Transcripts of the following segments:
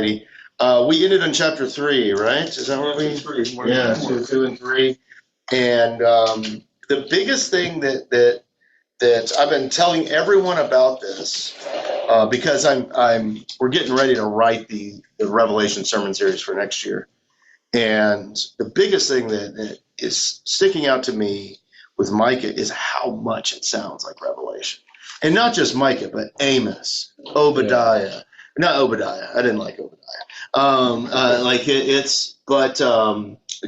We ended on chapter 3, right? Is that where we? 3. Yeah, 2 and 3. And the biggest thing that I've been telling everyone about this, because we're getting ready to write the Revelation sermon series for next year, and the biggest thing that is sticking out to me with Micah is how much it sounds like Revelation, and not just Micah, but Amos, Obadiah. Yeah. Not Obadiah. I didn't like Obadiah.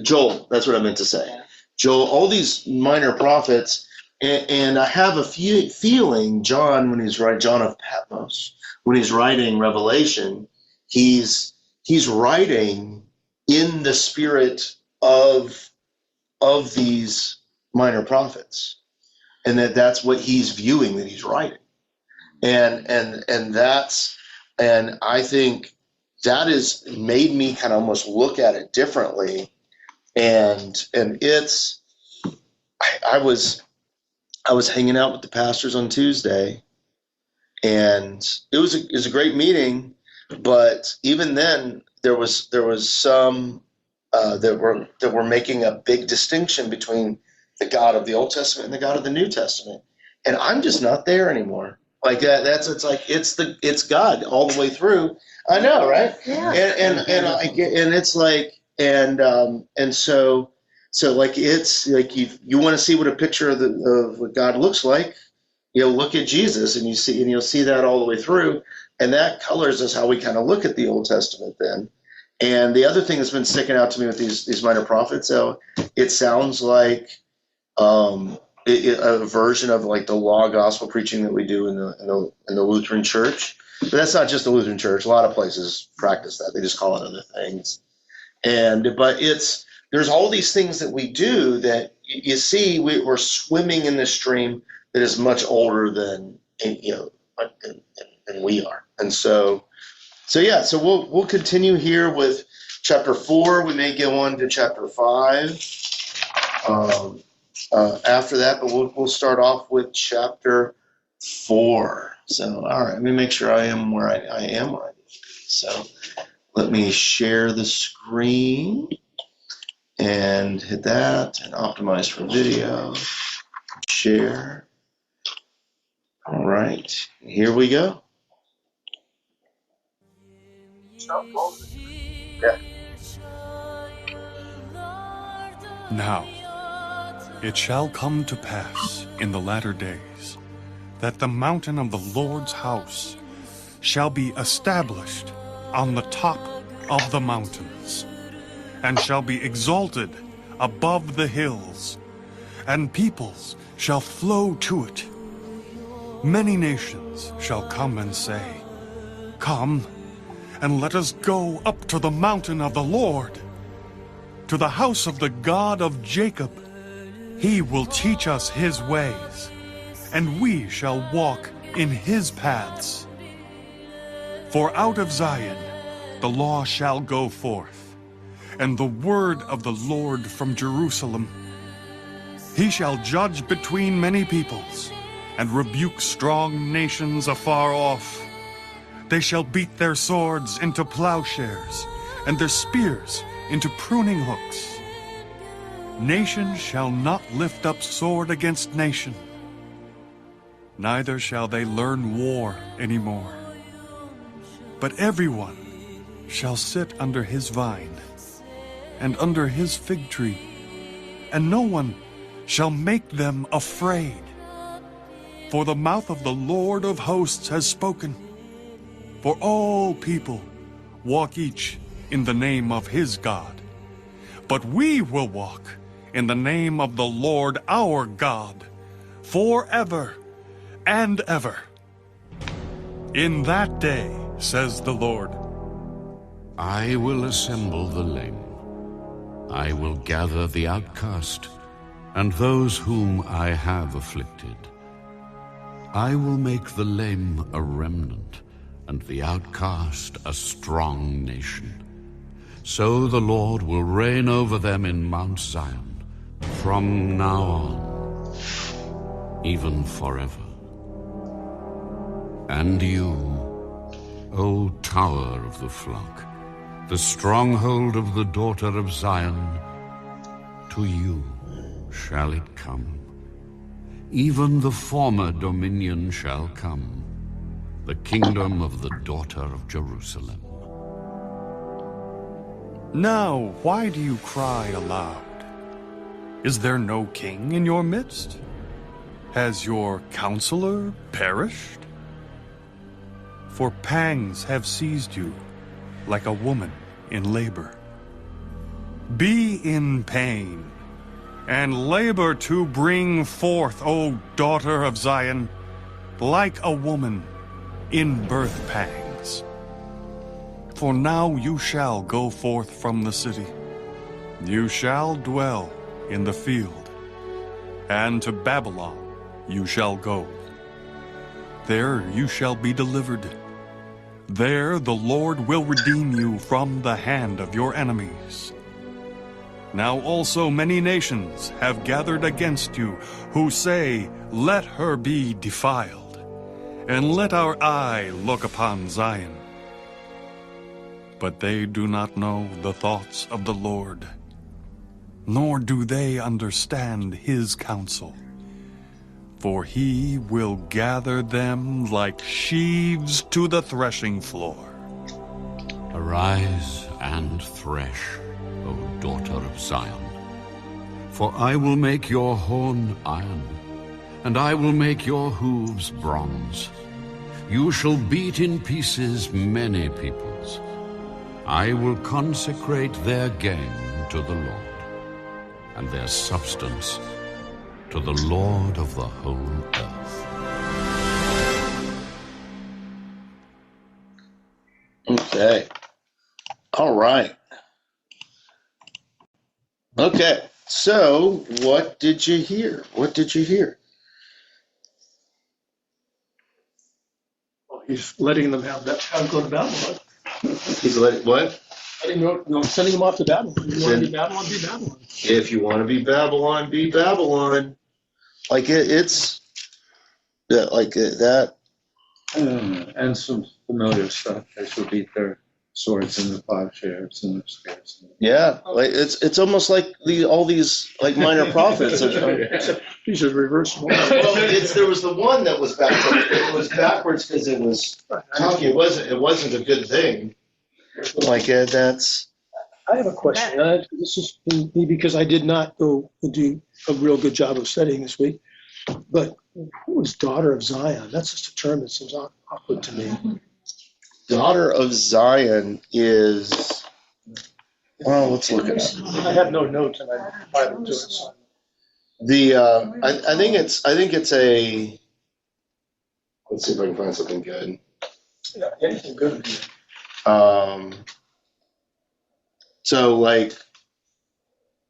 Joel. That's what I meant to say. Joel. All these minor prophets. And I have a feeling John, when he's writing John of Patmos, when he's writing Revelation, he's writing in the spirit of these minor prophets, and that's what he's viewing, that he's writing, and I think that has made me kind of almost look at it differently, and it's I was hanging out with the pastors on Tuesday, and it was a great meeting. But even then, there was some that were making a big distinction between the God of the Old Testament and the God of the New Testament, and I'm just not there anymore. Like that. It's God all the way through. I know, right? Yeah. And it's like and so. So like it's like you want to see what a picture of what God looks like, look at Jesus, and you'll see that all the way through, and that colors us how we kind of look at the Old Testament then. And the other thing that's been sticking out to me with these minor prophets, so it sounds like a version of like the law gospel preaching that we do in the Lutheran Church. But that's not just the Lutheran Church. A lot of places practice that. They just call it other things. But there's all these things that we do that you see we're swimming in this stream that is much older than we are, and so we'll continue here with chapter 4. We may go on to chapter 5 after that, but we'll start off with chapter 4. So all right, let me make sure I am where I am. So let me share the screen. And hit that and optimize for video. Share. All right, here we go. Yeah. Now, it shall come to pass in the latter days that the mountain of the Lord's house shall be established on the top of the mountains, and shall be exalted above the hills, and peoples shall flow to it. Many nations shall come and say, Come, and let us go up to the mountain of the Lord, to the house of the God of Jacob. He will teach us his ways, and we shall walk in his paths. For out of Zion the law shall go forth, and the word of the Lord from Jerusalem. He shall judge between many peoples, and rebuke strong nations afar off. They shall beat their swords into plowshares, and their spears into pruning hooks. Nation shall not lift up sword against nation, neither shall they learn war anymore. But everyone shall sit under his vine, and under his fig tree, and no one shall make them afraid. For the mouth of the Lord of hosts has spoken. For all people walk each in the name of his God. But we will walk in the name of the Lord our God, forever and ever. In that day, says the Lord, I will assemble the lame. I will gather the outcast, and those whom I have afflicted. I will make the lame a remnant, and the outcast a strong nation. So the Lord will reign over them in Mount Zion, from now on, even forever. And you, O tower of the flock, the stronghold of the daughter of Zion, to you shall it come. Even the former dominion shall come, the kingdom of the daughter of Jerusalem. Now, why do you cry aloud? Is there no king in your midst? Has your counselor perished? For pangs have seized you like a woman in labor. Be in pain and labor to bring forth, O daughter of Zion, like a woman in birth pangs. For now you shall go forth from the city, you shall dwell in the field, and to Babylon you shall go. There you shall be delivered. There the Lord will redeem you from the hand of your enemies. Now also many nations have gathered against you, who say, let her be defiled, and let our eye look upon Zion. But they do not know the thoughts of the Lord, nor do they understand his counsel. For he will gather them like sheaves to the threshing floor. Arise and thresh, O daughter of Zion. For I will make your horn iron, and I will make your hooves bronze. You shall beat in pieces many peoples. I will consecrate their gain to the Lord, and their substance to the Lord of the whole earth. Okay. All right. Okay. So, what did you hear? What did you hear? Well, he's letting them have that, go to Babylon. He's letting what? Sending them off to Babylon. If you want to be Babylon, be Babylon. If you want to be Babylon, be Babylon. Like it's like that. And some familiar stuff. They should beat their swords in the plowshares and their spears. Yeah, like it's almost like all these like minor prophets. These are reverse ones. Well, there was the one that was backwards. It was backwards because it was talking. It wasn't a good thing. Like that's. I have a question. This is me because I did not go and do a real good job of studying this week. But who is daughter of Zion? That's just a term that seems awkward to me. Daughter of Zion is. Well, let's look it up. I have no notes and I'm Bible to it. So. I think it's a. Let's see if I can find something good. Yeah, anything good would be.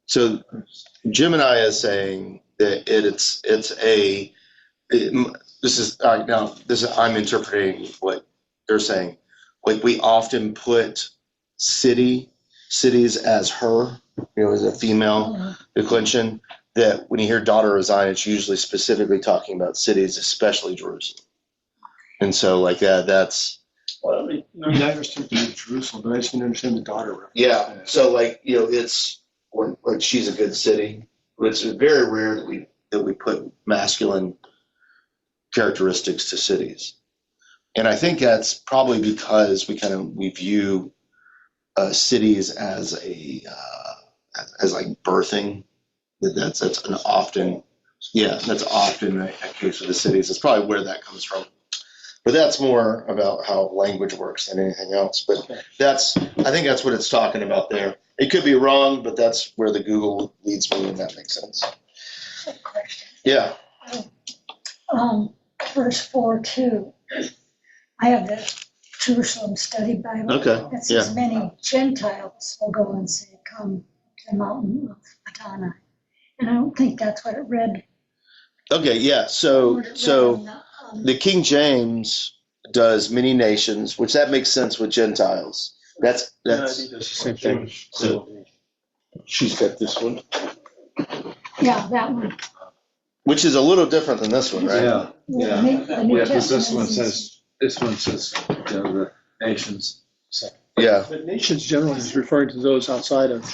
So Gemini is saying that I'm interpreting what they're saying. Like we often put cities as her, as a female declension. That when you hear daughter of Zion, it's usually specifically talking about cities, especially Jerusalem. And so like that's. Well, I understand Jerusalem, but I just didn't understand the daughter reference. Yeah. So it's like she's a good city. But it's very rare that we put masculine characteristics to cities. And I think that's probably because we view cities as like birthing. That's often a case with the cities. That's probably where that comes from. But that's more about how language works than anything else. But I think that's what it's talking about there. It could be wrong, but that's where the Google leads me, and that makes sense. Question. Yeah. Verse 4:2. I have the Jerusalem Study Bible. Okay. It says many Gentiles will go and say, "Come to the mountain of Adonai," and I don't think that's what it read. Okay. Yeah. So the King James does many nations, which that makes sense with Gentiles. That's He does the same thing. So she's got this one, Yeah, that one. which is a little different than this one, right? Yeah. The New Because Testament this one says nations. So, Yeah. But nations generally is referring to those outside of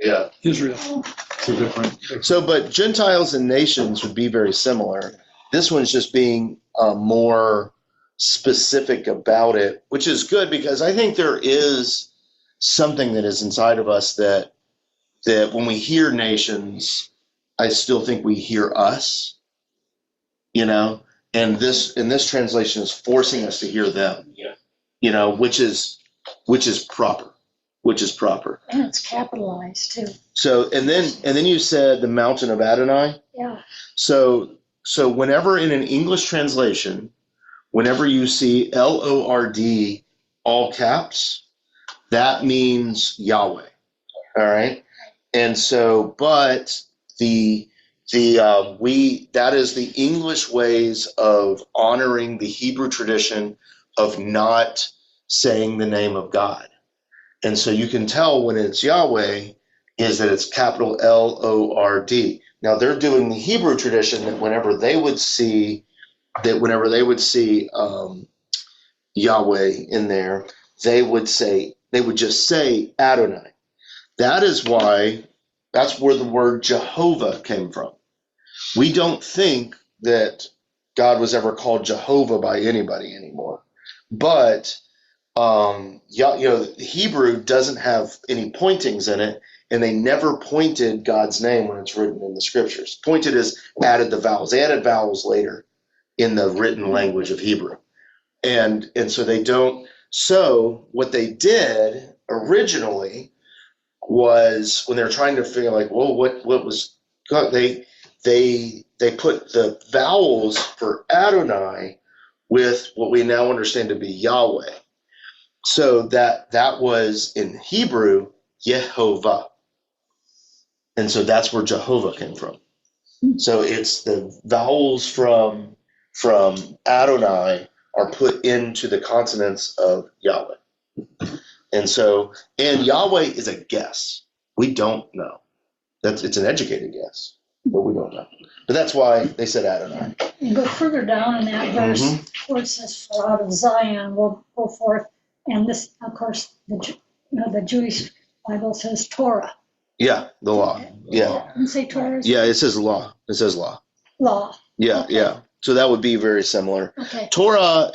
Yeah. Israel. two different. So, but Gentiles and nations would be very similar. This one's just being more specific about it, which is good because I think there is something that is inside of us that when we hear nations, I still think we hear us, you know, and this translation is forcing us to hear them, you know, which is proper. And it's capitalized too. So, and then you said the mountain of Adonai. Yeah. So whenever in an English translation, whenever you see Lord all caps, that means Yahweh. All right. And so, but that is the English ways of honoring the Hebrew tradition of not saying the name of God. And so you can tell when it's Yahweh is that it's capital Lord. Now they're doing the Hebrew tradition that whenever they would see Yahweh in there, they would just say Adonai. That's where the word Jehovah came from. We don't think that God was ever called Jehovah by anybody anymore. But Hebrew doesn't have any pointings in it, and they never pointed God's name when it's written in the scriptures. Pointed is added the vowels. They added vowels later in the written language of Hebrew. And so they don't. So what they did originally was when they were trying to figure like, well, what was God? They put the vowels for Adonai with what we now understand to be Yahweh. So that was in Hebrew Yehovah, and so that's where Jehovah came from. So it's the vowels from Adonai are put into the consonants of Yahweh. And Yahweh is a guess. We don't know. It's an educated guess, but we don't know. But that's why they said Adonai. You go further down in that verse where it says, "For out of Zion will go forth," and this, of course, the Jewish Bible says Torah. Yeah, the law. Yeah. Didn't say Torah. Yeah, it says law. It says law. Law. Yeah, Okay. yeah. So that would be very similar. Okay. Torah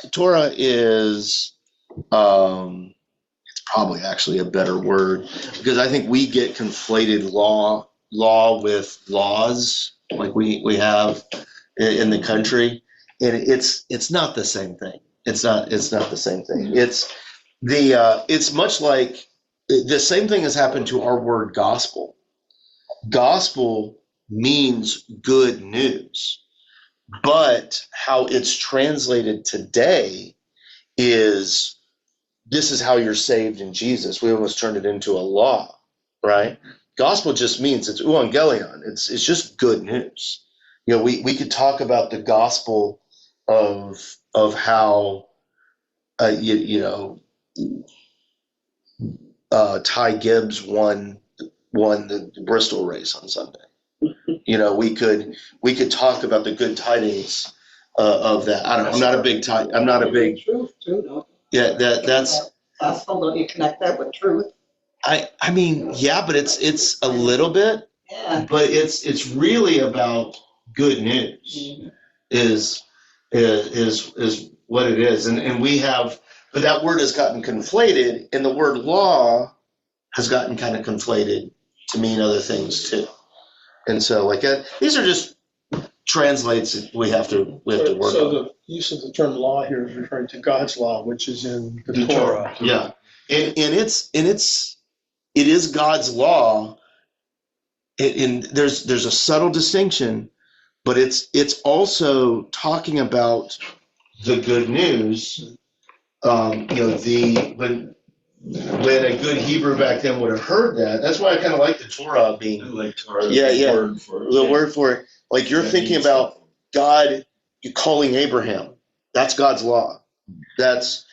is it's probably actually a better word because I think we get conflated law with laws like we have in the country, and it's not the same thing. It's not the same thing. It's much like the same thing has happened to our word gospel. Gospel means good news, but how it's translated today is this is how you're saved in Jesus. We almost turned it into a law, right? Gospel just means it's euangelion. It's just good news. You know, we could talk about the gospel of how Ty Gibbs won the Bristol race on Sunday. You know, we could talk about the good tidings of that. I don't know. I'm not a big truth too, don't you? Yeah, that's Gospel, don't you connect that with truth? I mean, yeah, but it's a little bit, Yeah. but it's really about good news is what it is. And we have, but that word has gotten conflated, and the word law has gotten kind of conflated to mean other things too. And so like these are just translates that we have to work on. So the use of the term law here is referring to God's law, which is in the Torah. Yeah. And it is God's law. And there's a subtle distinction, but it's also talking about the good news. When a good Hebrew back then would have heard that, that's why I kind of like the Torah being. Like Torah. Yeah. The word for it. Like you're thinking about God calling Abraham. That's God's law. That's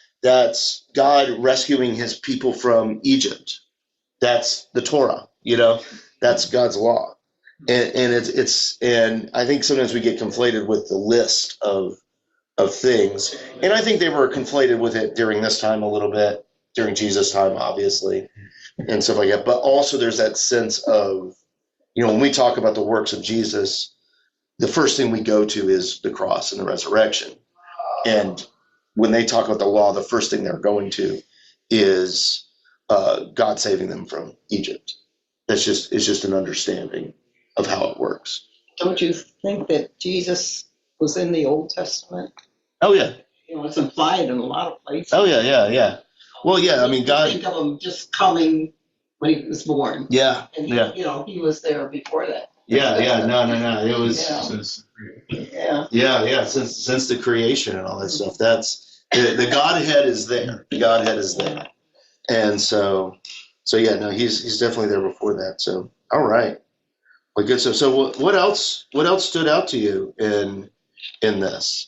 God rescuing his people from Egypt. That's the Torah. You know, that's God's law. And it's I think sometimes we get conflated with the list of of things. And I think they were conflated with it during this time a little bit, during Jesus' time, obviously, and stuff like that. But also there's that sense of, when we talk about the works of Jesus, the first thing we go to is the cross and the resurrection. And when they talk about the law, the first thing they're going to is God saving them from Egypt. It's just an understanding of how it works. Don't you think that Jesus was in the Old Testament? Oh, yeah. It's implied in a lot of places. Oh, yeah. Well, yeah, I mean, God. Think of him just coming when he was born. Yeah, and, yeah. He was there before that. Yeah, no. It was. Yeah. Since the creation and all that stuff. That's the Godhead is there. The Godhead is there. And so yeah, no, he's definitely there before that. So, all right. Well, good. So what else stood out to you in this?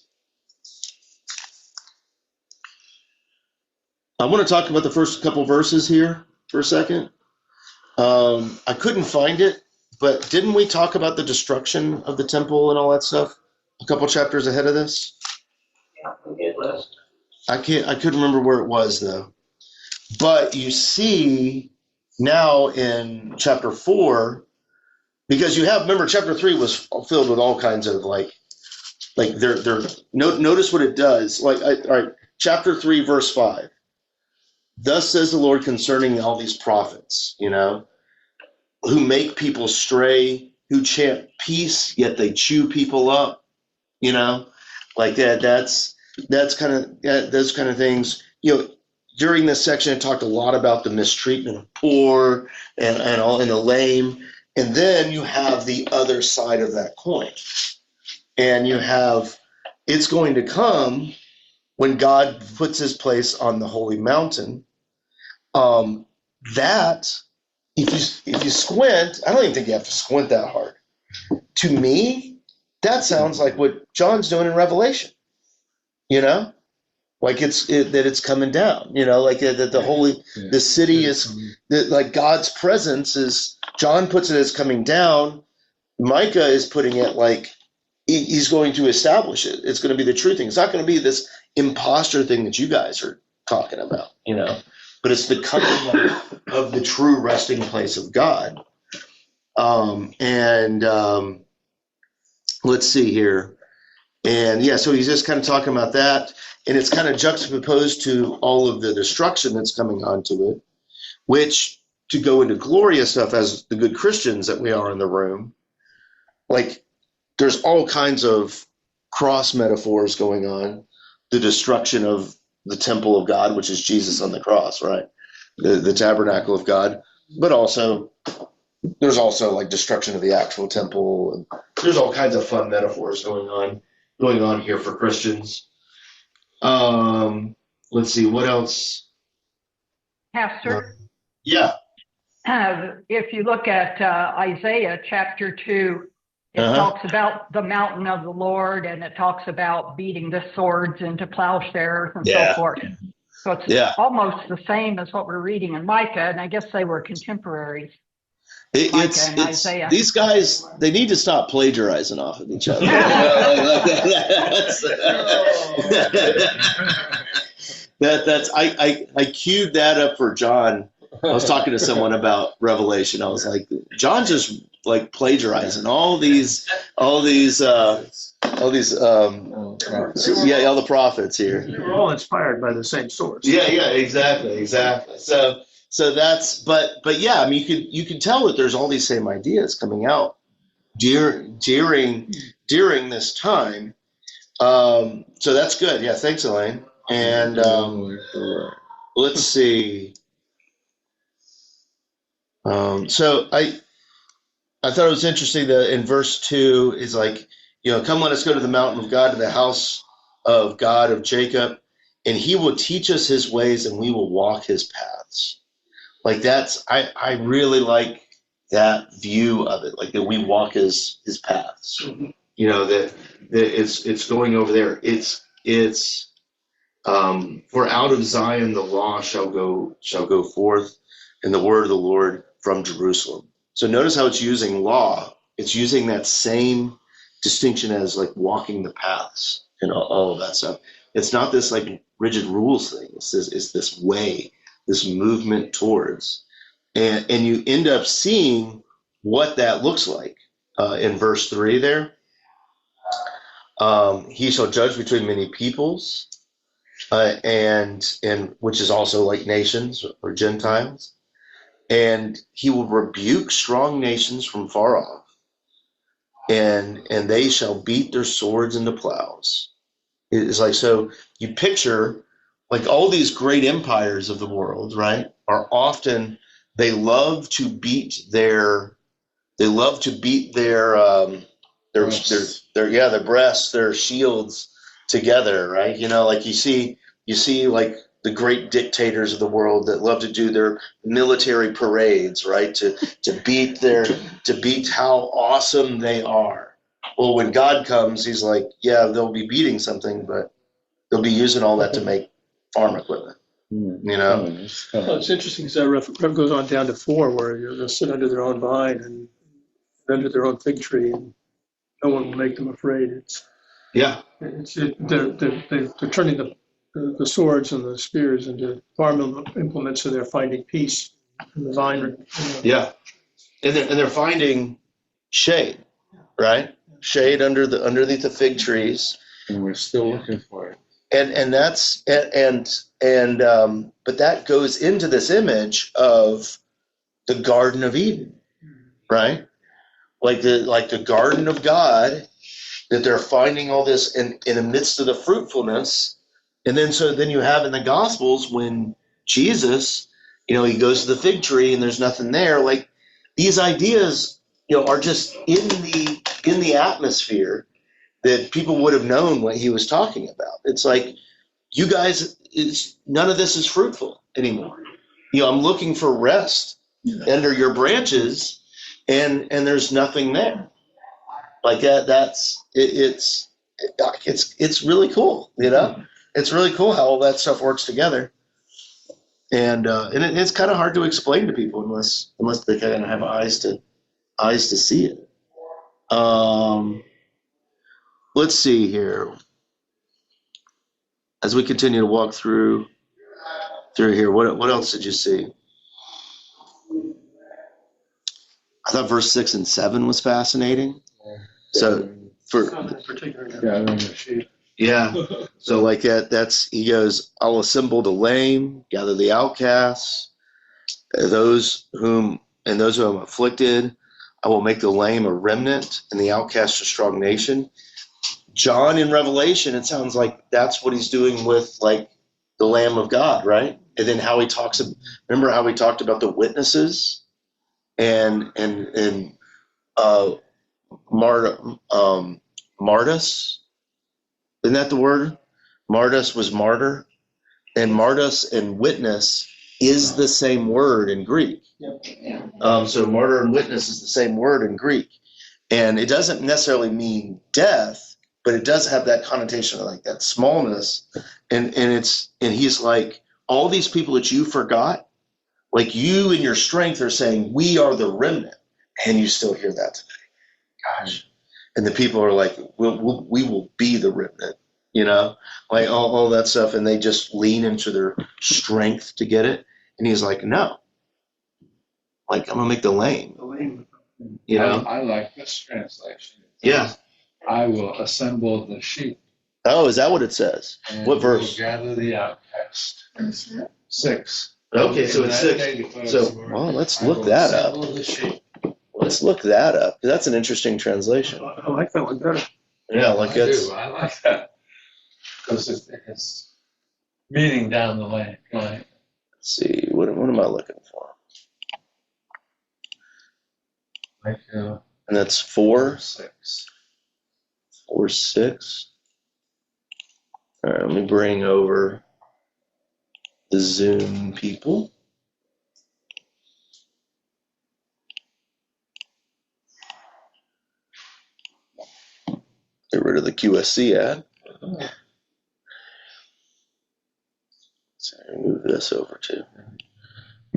I want to talk about the first couple verses here for a second. I couldn't find it, but didn't we talk about the destruction of the temple and all that stuff a couple chapters ahead of this? Yeah, we did last. I couldn't remember where it was though. But you see now in chapter 4, because remember chapter 3 was filled with all kinds of notice what it does. All right, chapter 3, verse 5. Thus says the Lord concerning all these prophets, who make people stray, who chant peace, yet they chew people up, like that. That's kind of those kind of things. During this section, it talked a lot about the mistreatment of poor and all and the lame. And then you have the other side of that coin. And you have, it's going to come when God puts his place on the holy mountain. That, if you squint, I don't even think you have to squint that hard. To me, that sounds like what John's doing in Revelation, like it's coming down, like that the holy, the city is, like God's presence is, John puts it as coming down. Micah is putting it like he's going to establish it. It's going to be the true thing. It's not going to be this imposter thing that you guys are talking about, but it's the coming of the true resting place of God. Let's see here. And yeah, so he's just kind of talking about that. And it's kind of juxtaposed to all of the destruction that's coming onto it, which, to go into glorious stuff as the good Christians that we are in the room, like there's all kinds of cross metaphors going on. The destruction of the temple of God, which is Jesus on the cross, right? The tabernacle of God, but also there's also like destruction of the actual temple, and there's all kinds of fun metaphors going on here for Christians. Let's see, what else? Pastor? Yeah. If you look at Isaiah chapter 2, it talks about the mountain of the Lord, and it talks about beating the swords into plowshares and so forth. So it's almost the same as what we're reading in Micah, and I guess they were contemporaries. Isaiah. These guys, they need to stop plagiarizing off of each other. I queued that up for John. I was talking to someone about Revelation. I was like, John just like plagiarizing all the prophets here. They were all inspired by the same source. Yeah, exactly. So that's, but yeah, I mean, you can tell that there's all these same ideas coming out during this time. So that's good. Yeah, thanks, Elaine. And let's see. So I thought it was interesting that in verse 2 is like, come let us go to the mountain of God, to the house of God of Jacob, and he will teach us his ways and we will walk his paths. Like I really like that view of it, like that we walk his paths. That it's going over there. It's for out of Zion the law shall go forth, and the word of the Lord from Jerusalem. So notice how it's using law. It's using that same distinction as like walking the paths. and all of that stuff. It's not this like rigid rules thing. It's this way, this movement towards, and you end up seeing what that looks like in verse 3 there. He shall judge between many peoples, and which is also like nations or Gentiles, and he will rebuke strong nations from far off, and they shall beat their swords into plows. It's like, so you picture like all these great empires of the world, right? Are often, they love to beat their breasts, their shields together, right? You know, like you see like the great dictators of the world that love to do their military parades, right? To beat how awesome they are. Well, when God comes, he's like, yeah, they'll be beating something, but they'll be using all that to make farm equipment. You know? Well, it's interesting because that rev goes on down to 4, where they'll sit under their own vine and under their own fig tree, and no one will make them afraid. They're turning the swords and the spears into farm implements, so they're finding peace in the vine. Yeah, and they're finding shade, right? Shade underneath the fig trees, and we're still looking for it. And that's but that goes into this image of the Garden of Eden, right? Like the Garden of God, that they're finding all this in the midst of the fruitfulness. And then you have in the Gospels when Jesus, he goes to the fig tree and there's nothing there. Like these ideas, are just in the atmosphere that people would have known what he was talking about. It's like, you guys, none of this is fruitful anymore. I'm looking for rest under your branches, and there's nothing there. Like that. It's really cool. It's really cool how all that stuff works together. And it's kind of hard to explain to people unless they kind of have eyes to see it. Let's see here. As we continue to walk through here, what else did you see? I thought verse 6 and 7 was fascinating. So so like that's he goes, I'll assemble the lame, gather the outcasts, those whom I'm afflicted. I will make the lame a remnant and the outcast a strong nation. John in Revelation, it sounds like that's what he's doing with like the Lamb of God, right? And then how he talks. Remember how we talked about the witnesses and Martus. Isn't that the word? Martus was martyr, and martus and witness is the same word in Greek. So martyr and witness is the same word in Greek, and it doesn't necessarily mean death, but it does have that connotation of like that smallness, and he's like, all these people that you forgot, like you in your strength are saying we are the remnant, and you still hear that today. Gosh. And the people are like, we will be the remnant, like all that stuff. And they just lean into their strength to get it. And he's like, no, like I'm going to make the lame. I like this translation. Yeah. I will assemble the sheep. Oh, is that what it says? What verse? Gather the outcast. 6. Okay, so it's 6. So, well, let's look that up. Let's look that up. That's an interesting translation. I like that one better. Yeah, I like that. Because it's meaning down the lane. Right? Let's see. What am I looking for? And that's 4? 6. 4, 6. All right, let me bring over the Zoom people. Get rid of the QSC ad. So move this over too.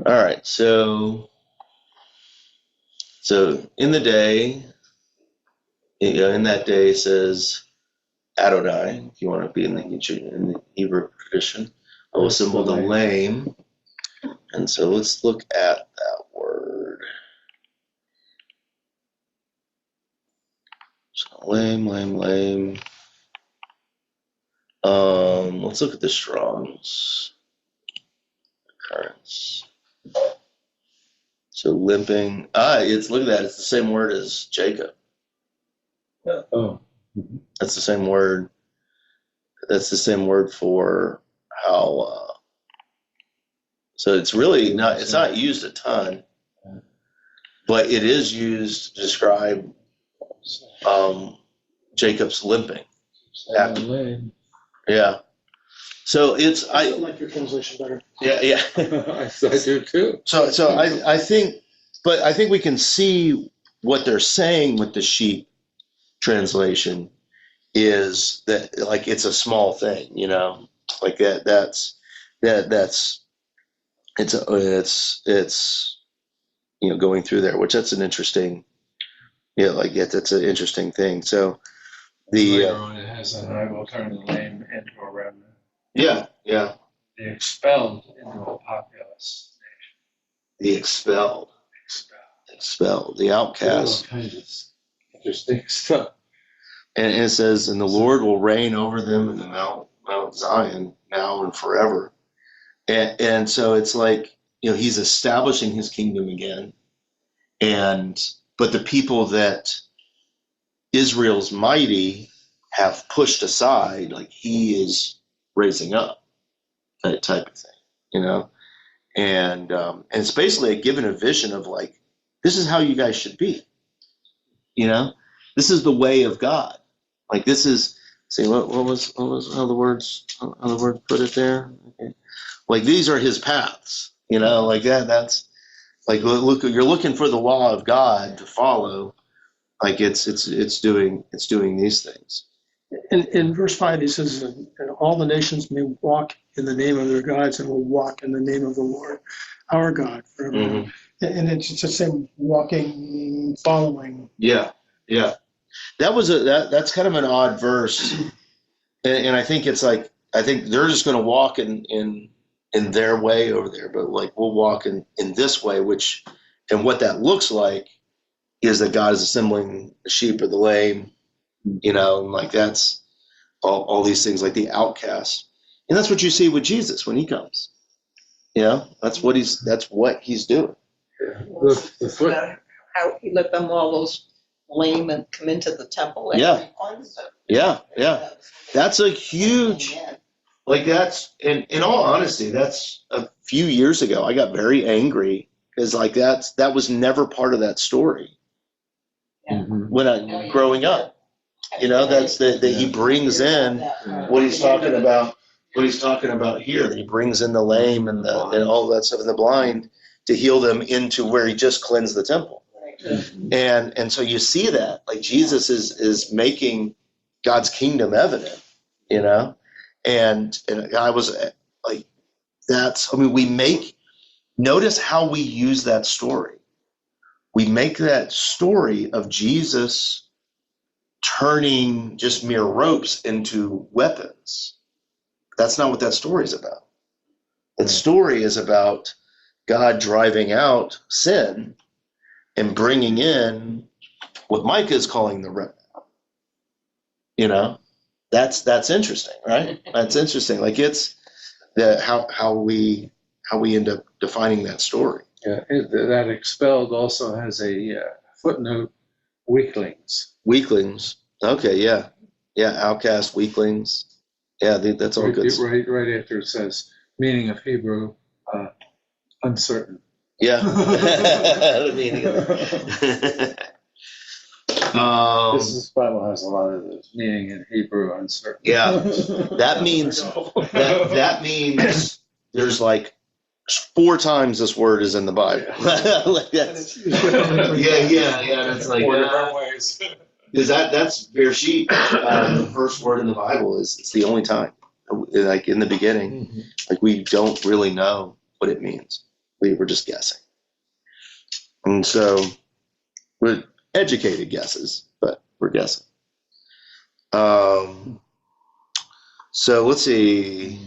All right, so in the day, in that day it says, Adonai, if you want to be in the Hebrew tradition. I will assemble the lame. And so let's look at that word. So lame. Let's look at the Strong's occurrence. So limping. Look at that. It's the same word as Jacob. Oh. That's the same word. That's the same word for how. So it's really not. It's not used a ton, but it is used to describe Jacob's limping. Yeah. So it's I like your translation better. Yeah. I do too. So I think we can see what they're saying with the sheep translation is that, like, it's a small thing, like that's going through there, which that's an interesting, that's an interesting thing. So Later on it has that I will turn the lame into a remnant. Yeah. The expelled into a populous nation. The expelled, the outcast. All kinds of interesting stuff. And it says, and the Lord will reign over them in the Mount Zion now and forever. And so it's like, he's establishing his kingdom again. But the people that Israel's mighty have pushed aside, like, he is raising up, that type of thing, and it's basically given a vision of, like, this is how you guys should be, this is the way of God, like, this is, see, what was how the words put it there, okay. Like, these are his paths, like that's like, look, you're looking for the law of God to follow, like it's doing these things. In verse 5, he says, and all the nations may walk in the name of their gods and will walk in the name of the Lord, our God, forever. Mm-hmm. And it's the same walking, following. Yeah. That's kind of an odd verse. And I think it's like, I think they're just going to walk in their way over there, but, like, we'll walk in this way, and what that looks like is that God is assembling the sheep or the lame, and, like, that's all these things, like the outcast. And that's what you see with Jesus when he comes. That's what he's doing. How he let them, all those lame, and come into the temple. Yeah. That's a huge, like, that's, in all honesty, that's a few years ago. I got very angry because, like, that was never part of that story. When I growing up, that's that he brings in what he's talking about. What he's talking about here, that he brings in the lame and all that stuff, and the blind, to heal them into where he just cleansed the temple. And so you see that, like, Jesus is making God's kingdom evident, and I was like, notice how we use that story. We make that story of Jesus turning just mere ropes into weapons. That's not what that story is about. The story is about God driving out sin and bringing in what Micah is calling the remnant. That's interesting, right? That's interesting. Like, it's how we end up defining that story. Yeah, that expelled also has a footnote: weaklings. Weaklings. Okay, yeah, outcast, weaklings. Yeah, that's all good. Right after it says meaning of Hebrew, uncertain. Yeah. The meaning of This Bible has a lot of this meaning in Hebrew, uncertain. Yeah, that means there's like 4 times this word is in the Bible. Like, that's, yeah. That's like 4 different ways. Because that's Bereshit, the first word in the Bible. It's the only time, like, in the beginning, like, we don't really know what it means. We're just guessing, and so we're educated guesses, but we're guessing. So let's see.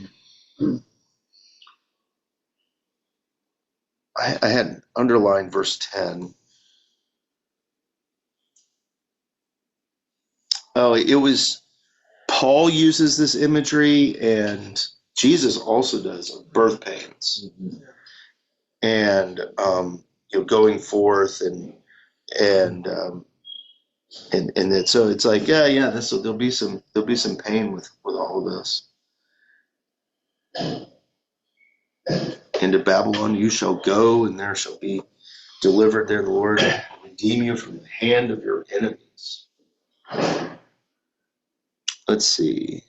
I had underlined verse 10. Oh, it was Paul uses this imagery, and Jesus also does, of birth pains, and going forth, and so it's like there'll be some pain with all of this. Into Babylon you shall go, and there shall be delivered there the Lord will redeem you from the hand of your enemies. Let's see.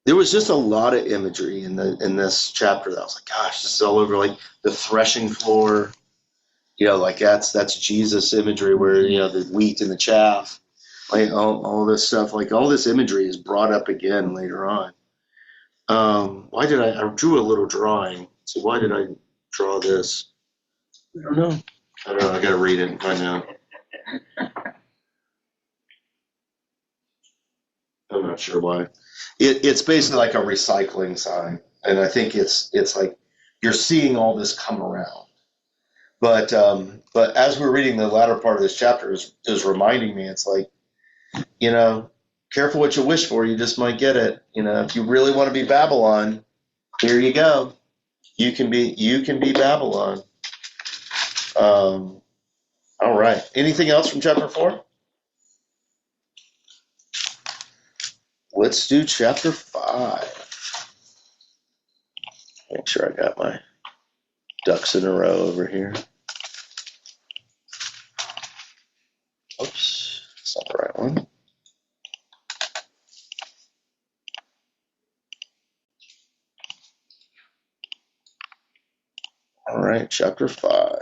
There was just a lot of imagery in this chapter that I was like, gosh, this is all over, like the threshing floor. Like that's Jesus imagery where the wheat and the chaff, like all this stuff, like all this imagery is brought up again later on. Why did I drew a little drawing? So why did I draw this? I don't know. I got to read it and find out. I'm not sure why. It's basically like a recycling sign, and I think it's like you're seeing all this come around. But as we're reading the latter part of this chapter is reminding me, it's like, careful what you wish for, you just might get it. If you really want to be Babylon, here you go. You can be Babylon. All right. Anything else from chapter 4? Let's do chapter 5. Make sure I got my ducks in a row over here. Oops, that's not the right one. All right, chapter 5.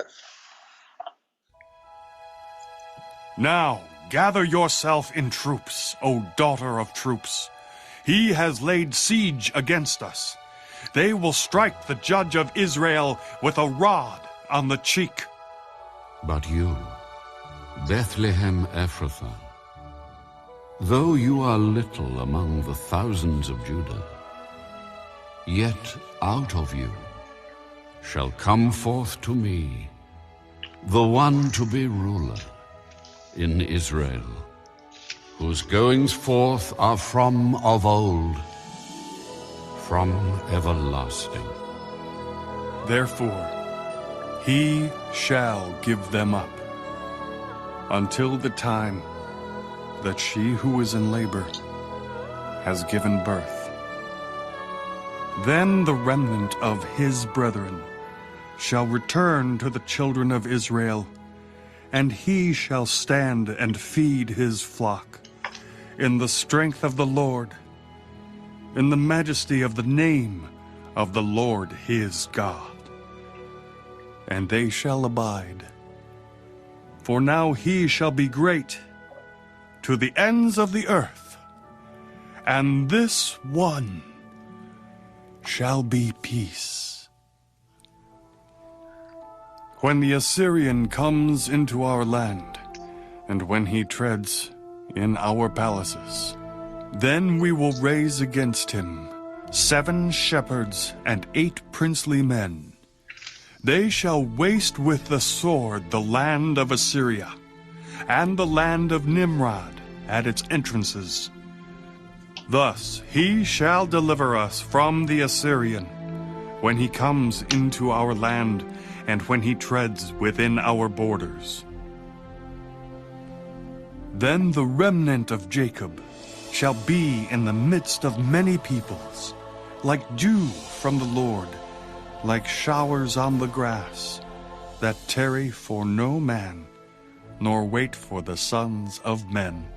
Now gather yourself in troops, O daughter of troops. He has laid siege against us. They will strike the judge of Israel with a rod on the cheek. But you, Bethlehem Ephrathah, though you are little among the thousands of Judah, yet out of you shall come forth to me the one to be ruler in Israel, whose goings forth are from of old, from everlasting. Therefore, he shall give them up until the time that she who is in labor has given birth. Then the remnant of his brethren shall return to the children of Israel, and he shall stand and feed his flock in the strength of the Lord, in the majesty of the name of the Lord his God. And they shall abide. For now he shall be great to the ends of the earth, and this one shall be peace. When the Assyrian comes into our land, and when he treads in our palaces, then we will raise against him 7 shepherds and 8 princely men. They shall waste with the sword the land of Assyria, and the land of Nimrod at its entrances. Thus he shall deliver us from the Assyrian, when he comes into our land, and when he treads within our borders. Then the remnant of Jacob shall be in the midst of many peoples, like dew from the Lord, like showers on the grass, that tarry for no man, nor wait for the sons of men.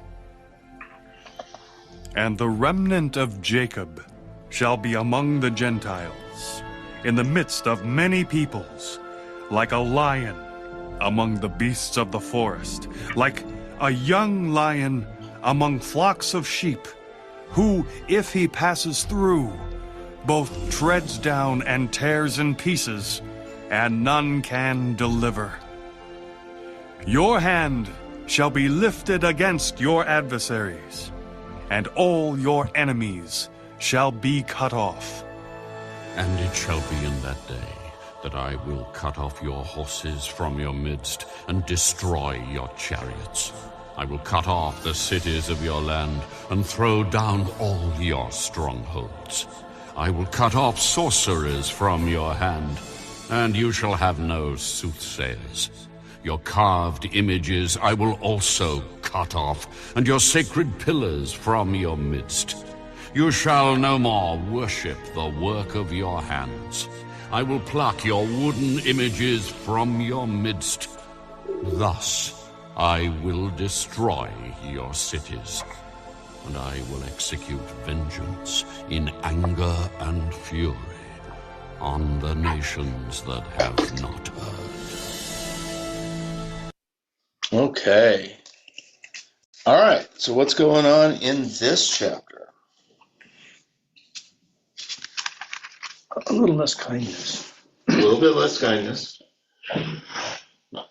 And the remnant of Jacob shall be among the Gentiles, in the midst of many peoples, like a lion among the beasts of the forest, like a young lion among flocks of sheep, who, if he passes through, both treads down and tears in pieces, and none can deliver. Your hand shall be lifted against your adversaries, and all your enemies shall be cut off. And it shall be in that day that I will cut off your horses from your midst and destroy your chariots. I will cut off the cities of your land and throw down all your strongholds. I will cut off sorcerers from your hand, and you shall have no soothsayers. Your carved images I will also cut off, and your sacred pillars from your midst. You shall no more worship the work of your hands. I will pluck your wooden images from your midst. Thus I will destroy your cities, and I will execute vengeance in anger and fury on the nations that have not heard. Okay. All right. So what's going on in this chapter? A little less kindness. A little bit less kindness. I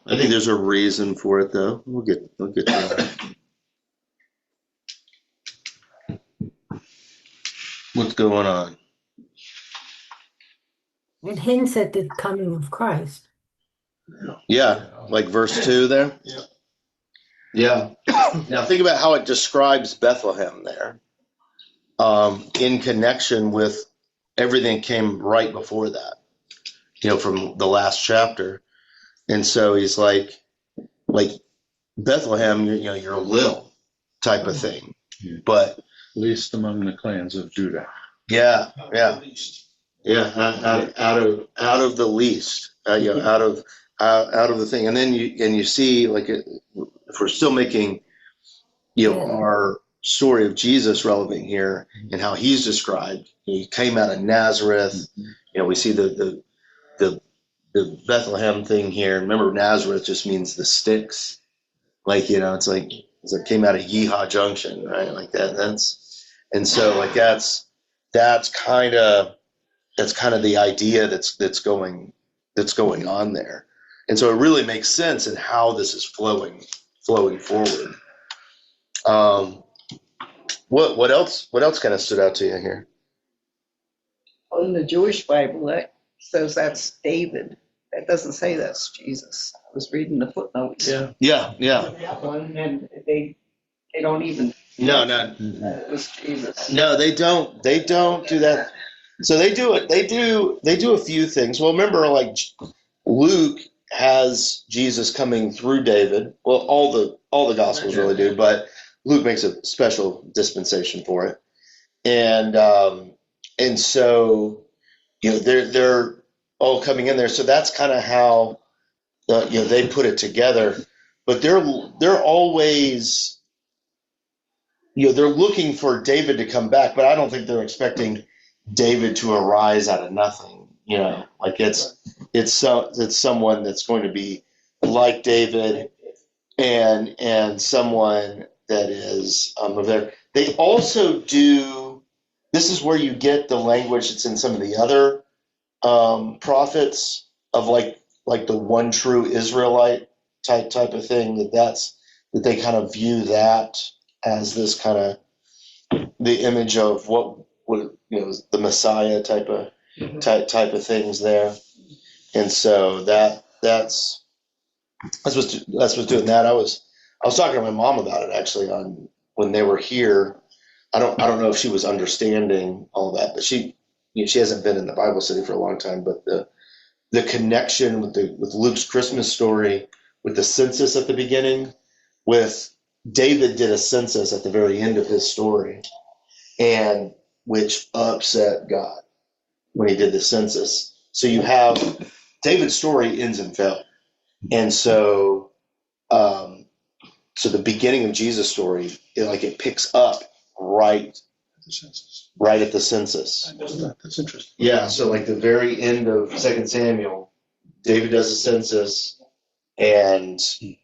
think there's a reason for it, though. We'll get to that. What's going on? It hints at the coming of Christ. Yeah, like verse 2 there. Yeah. Now think about how it describes Bethlehem there, in connection with everything that came right before that, from the last chapter. And so he's like Bethlehem, you're a little type of thing, but Least among the clans of Judah. yeah, out of the least, out of the thing. And then you see, like, if we're still making our story of Jesus relevant here and how he's described. He came out of Nazareth. We see the Bethlehem thing here. Remember, Nazareth just means the sticks. Like, it's like came out of Yeehaw Junction, right? Like that. That's kind of the idea that's going on there. And so it really makes sense in how this is flowing forward. What else kind of stood out to you here? In the Jewish Bible, that says that's David. That doesn't say that's Jesus. I was reading the footnotes. Yeah. That one, and they don't even. No. It was Jesus. No, they don't. They don't do that. So they do it. They do a few things. Well, remember, like Luke has Jesus coming through David. Well, all the Gospels really do, but Luke makes a special dispensation for it. And so they're all coming in there. So that's kind of how they put it together. But they're always they're looking for David to come back, but I don't think they're expecting David to arise out of nothing. Like it's someone that's going to be like David and someone that is there. They also do. This is where you get the language that's in some of the other prophets of like the one true Israelite type of thing. That they kind of view that as this kind of the image of what the Messiah type of things there. And so that's what's doing that. I was talking to my mom about it actually on when they were here. I don't know if she was understanding all that, but she hasn't been in the Bible study for a long time. But the connection with Luke's Christmas story, with the census at the beginning, with David did a census at the very end of his story, and which upset God when he did the census. So you have David's story ends in failure, and so the beginning of Jesus' story, it picks up right at the census. That's interesting. Yeah, so like the very end of 2 Samuel, David does a census, and he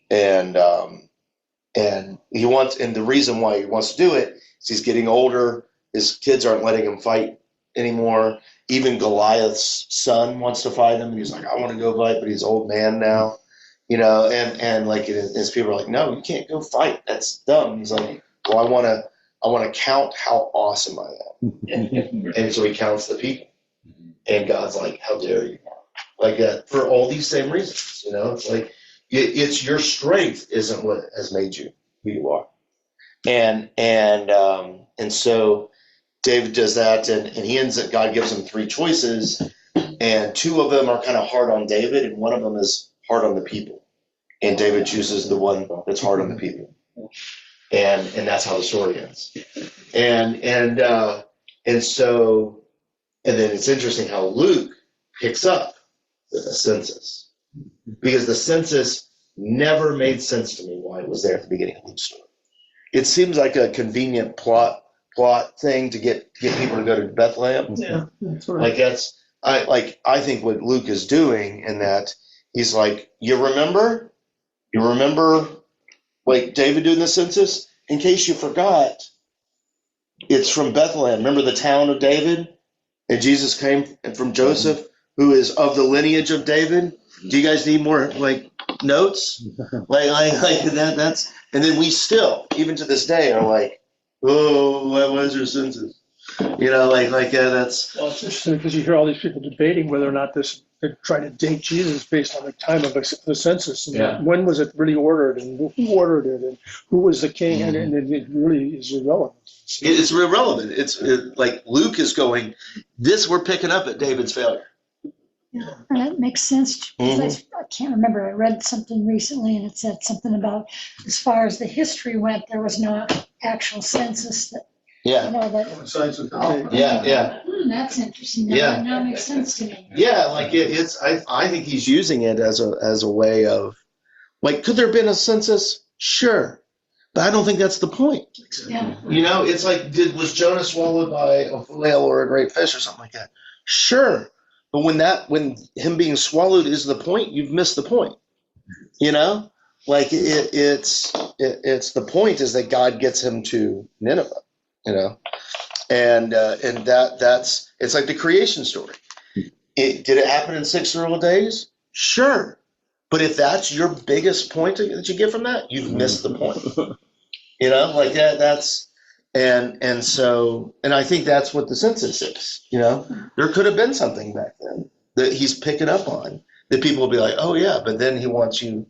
wants, and the reason why he wants to do it is he's getting older. His kids aren't letting him fight anymore. Even Goliath's son wants to fight him, and he's like, I want to go fight, but he's an old man now. and like his people are like, no, you can't go fight. That's dumb. He's like, well, I want to count how awesome I am. And so he counts the people. And God's like, how dare you? Like that for all these same reasons, it's like, it's your strength isn't what has made you who you are. And so David does that, and God gives him 3 choices, and 2 of them are kind of hard on David, and one of them is hard on the people. And David chooses the one that's hard on the people. And that's how the story ends. And then it's interesting how Luke picks up with the census, because the census never made sense to me why it was there at the beginning of Luke's story. It seems like a convenient plot thing to get people to go to Bethlehem. Yeah, that's right. I think what Luke is doing in that he's like, you remember like David doing the census? In case you forgot, it's from Bethlehem. Remember the town of David? And Jesus came from Joseph, who is of the lineage of David. Do you guys need more like notes? like that's, and then we still, even to this day, are like, oh, what is your census? That's. Well, it's interesting because you hear all these people debating whether or not they're trying to date Jesus based on the time of the census. And when was it really ordered, and who ordered it, and who was the king, and it really is irrelevant. It's irrelevant. It's like Luke is going, we're picking up at David's failure. Yeah, and it makes sense because I can't remember. I read something recently, and it said something about as far as the history went, there was no actual census that. Yeah. Coincides with the date. Yeah. That's interesting. Now it makes sense to me. Yeah, like it's. I think he's using it as a way of, like, could there have been a census? Sure, but I don't think that's the point. Yeah. It's like, was Jonah swallowed by a whale or a great fish or something like that? Sure, but when him being swallowed is the point, you've missed the point. Like it's the point is that God gets him to Nineveh. And that's it's like the creation story. Did it happen in 6 literal days? Sure, but if that's your biggest point that you get from that, you've missed the point. Like that's and I think that's what the census is. There could have been something back then that he's picking up on that people will be like, oh yeah, but then he wants you.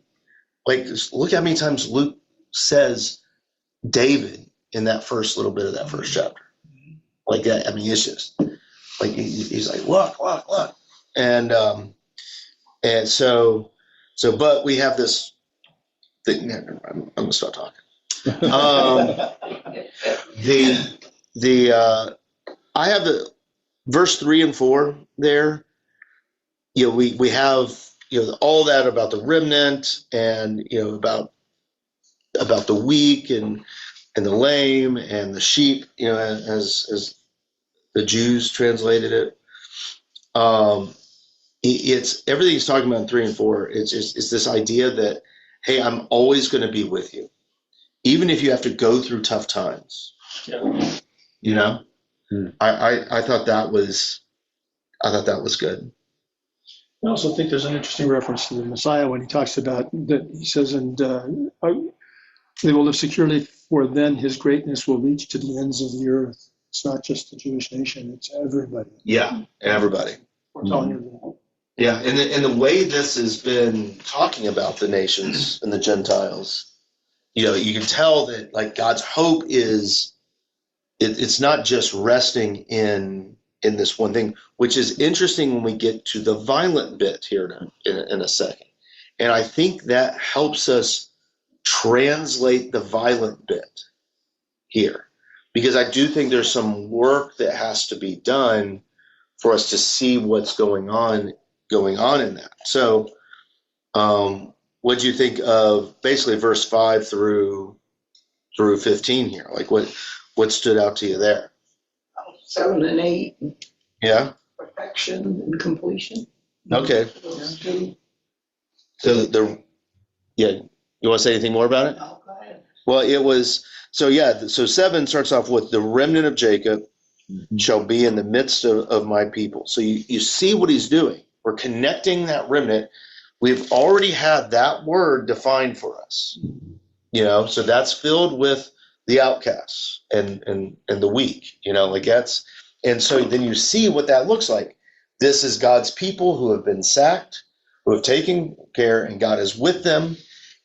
Like, look how many times Luke says David in that first little bit of that first chapter. Like that, it's just like he's like, look. And so but we have this thing. I'm gonna start talking. I have the verse 3 and 4 there. We have all that about the remnant and about the weak and the lame and the sheep, as the Jews translated it. It's everything he's talking about in 3 and 4. It's this idea that, hey, I'm always going to be with you, even if you have to go through tough times. Yeah. I thought that was good. I also think there's an interesting reference to the Messiah when he talks about that. He says, and they will live securely, for then his greatness will reach to the ends of the earth. It's not just the Jewish nation, it's everybody. Yeah, everybody. We're telling you. Yeah, and the way this has been talking about the nations and the Gentiles, you can tell that like God's hope is, it's not just resting in this one thing, which is interesting when we get to the violent bit here in a second. And I think that helps us translate the violent bit here, because I do think there's some work that has to be done for us to see what's going on in that. So what do you think of basically verse 5 through 15 here? Like what stood out to you there? 7 and 8. Yeah. Perfection and completion. Okay. So you want to say anything more about it? Oh, go ahead. Well, it was, so 7 starts off with the remnant of Jacob shall be in the midst of my people. So you see what he's doing. We're connecting that remnant we've already had that word defined for us. So that's filled with the outcasts and the weak, like that's, and so then you see what that looks like. This is God's people who have been sacked, who have taken care, and God is with them,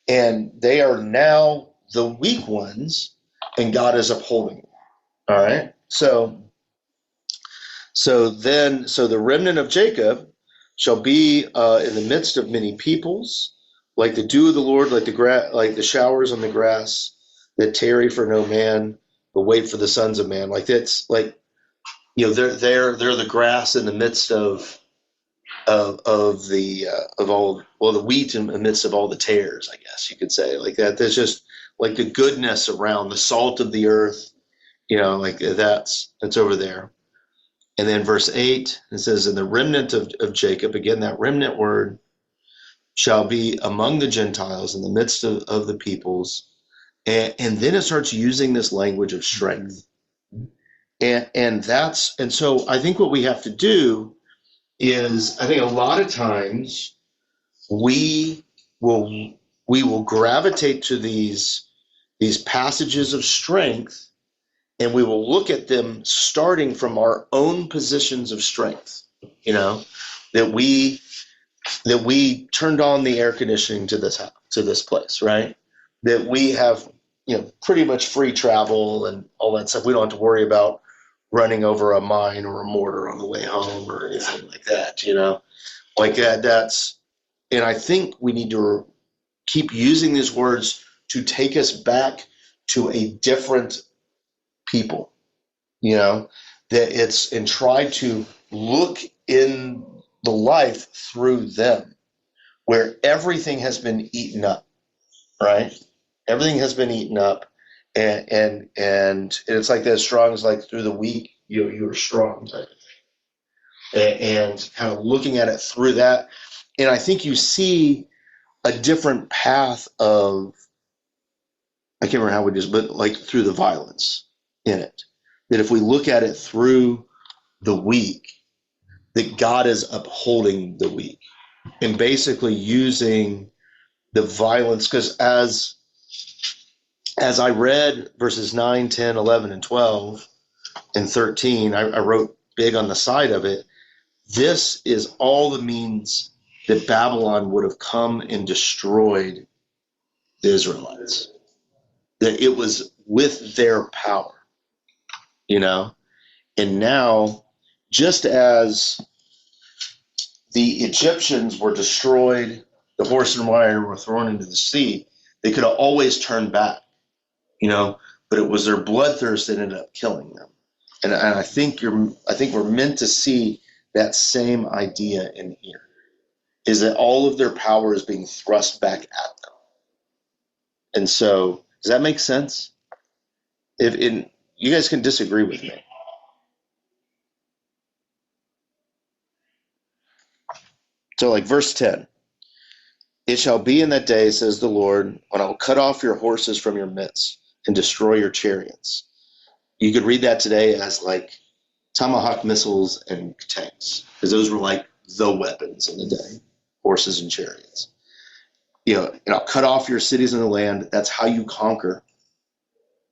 and they are now the weak ones, and God is upholding them. All right. So the remnant of Jacob shall be in the midst of many peoples, like the dew of the Lord, like the showers on the grass that tarry for no man, but wait for the sons of man. Like that's like, they're the grass in the midst of the wheat in the midst of all the tares, I guess you could say, like that. There's just like the goodness around, the salt of the earth, like that's over there. And then verse 8, it says, "And the remnant of Jacob," again, that remnant word, "shall be among the Gentiles in the midst of the peoples." And then it starts using this language of strength. And so I think what we have to do is, I think a lot of times we will gravitate to these passages of strength, and we will look at them starting from our own positions of strength, that we turned on the air conditioning to this place, right? That we have, pretty much free travel and all that stuff. We don't have to worry about running over a mine or a mortar on the way home or anything like that, like that. And I think we need to keep using these words to take us back to a different people, that it's, and try to look in the life through them, where everything has been eaten up, right? Everything has been eaten up, and it's like that strong is like through the weak, you are strong type of thing, and kind of looking at it through that. And I think you see a different path of, I can't remember how we just, but like through the violence in it, that if we look at it through the weak, that God is upholding the weak and basically using the violence. Because as I read verses 9, 10, 11, and 12 and 13, I wrote big on the side of it, this is all the means that Babylon would have come and destroyed the Israelites. That it was with their power, And now, just as the Egyptians were destroyed, the horse and rider were thrown into the sea, they could have always turned back, but it was their bloodthirst that ended up killing them. And I think we're meant to see that same idea in here, is that all of their power is being thrust back at them. And so, does that make sense? You guys can disagree with me. So like verse 10, "It shall be in that day, says the Lord, when I will cut off your horses from your midst and destroy your chariots." You could read that today as like tomahawk missiles and tanks, because those were like the weapons in the day, horses and chariots. And I'll cut off your cities in the land. That's how you conquer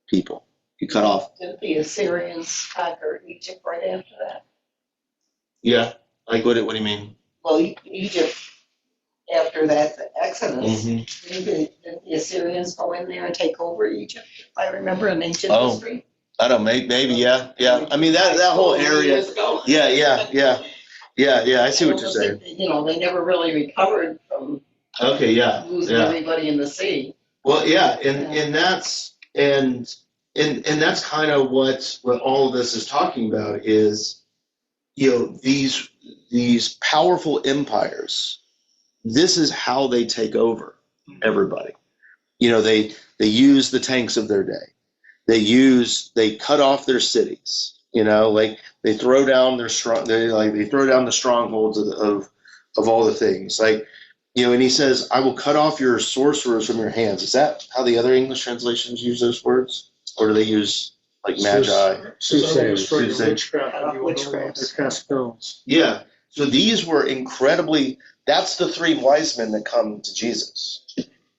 people. You cut off. Didn't the Assyrians conquer Egypt right after that? Yeah. Like what do you mean? Well, Egypt, after that, the Exodus, Mm-hmm. didn't the Assyrians go in there and take over Egypt? If I remember in ancient history. I don't know, maybe, yeah. I mean, that whole area. Yeah. I see what you're saying. They never really recovered from losing everybody in the sea. Well, yeah, and that's that's kind of what all of this is talking about is, these powerful empires. This is how they take over everybody. They use the tanks of their day. They cut off their cities. Like they throw down they throw down the strongholds of all the things. Like, and he says, "I will cut off your sorcerers from your hands." Is that how the other English translations use those words, or do they use like magi? Witchcraft. Witchcraft. They cast spells. Yeah. So these were incredibly That's the three wise men that come to Jesus.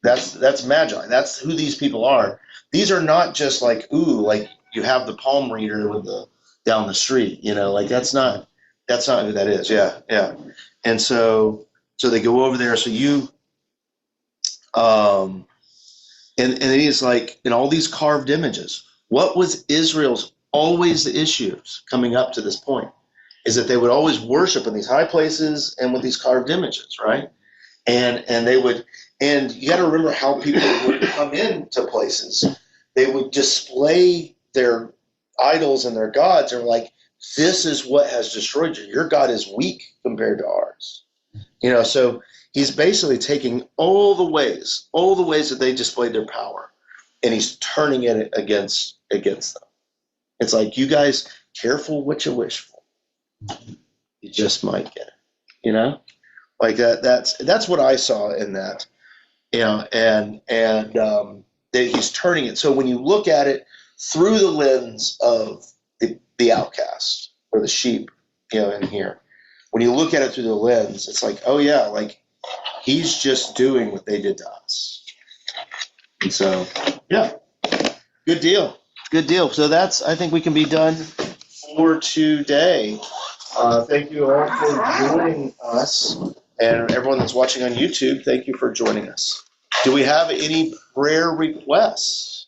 That's Magi. That's who these people are. These are not just like, ooh, like you have the palm reader with the down the street, like that's not who that is. Yeah. And so they go over there. So and it is like in all these carved images. What was Israel's always the issues coming up to this point is that they would always worship in these high places and with these carved images, right? And they would, and you got to remember how people would come into places. They would display their idols and their gods and like, this is what has destroyed you. Your God is weak compared to ours. So he's basically taking all the ways that they displayed their power, and he's turning it against them. It's like, you guys, careful what you wish for. You just might get it. Like that. That's what I saw in that. And that he's turning it. So when you look at it through the lens of the outcast or the sheep, in here, when you look at it through the lens, it's like, oh yeah, like he's just doing what they did to us. And so, yeah, good deal. So I think we can be done for today. Thank you all for joining us, and everyone that's watching on YouTube, thank you for joining us. Do we have any prayer requests?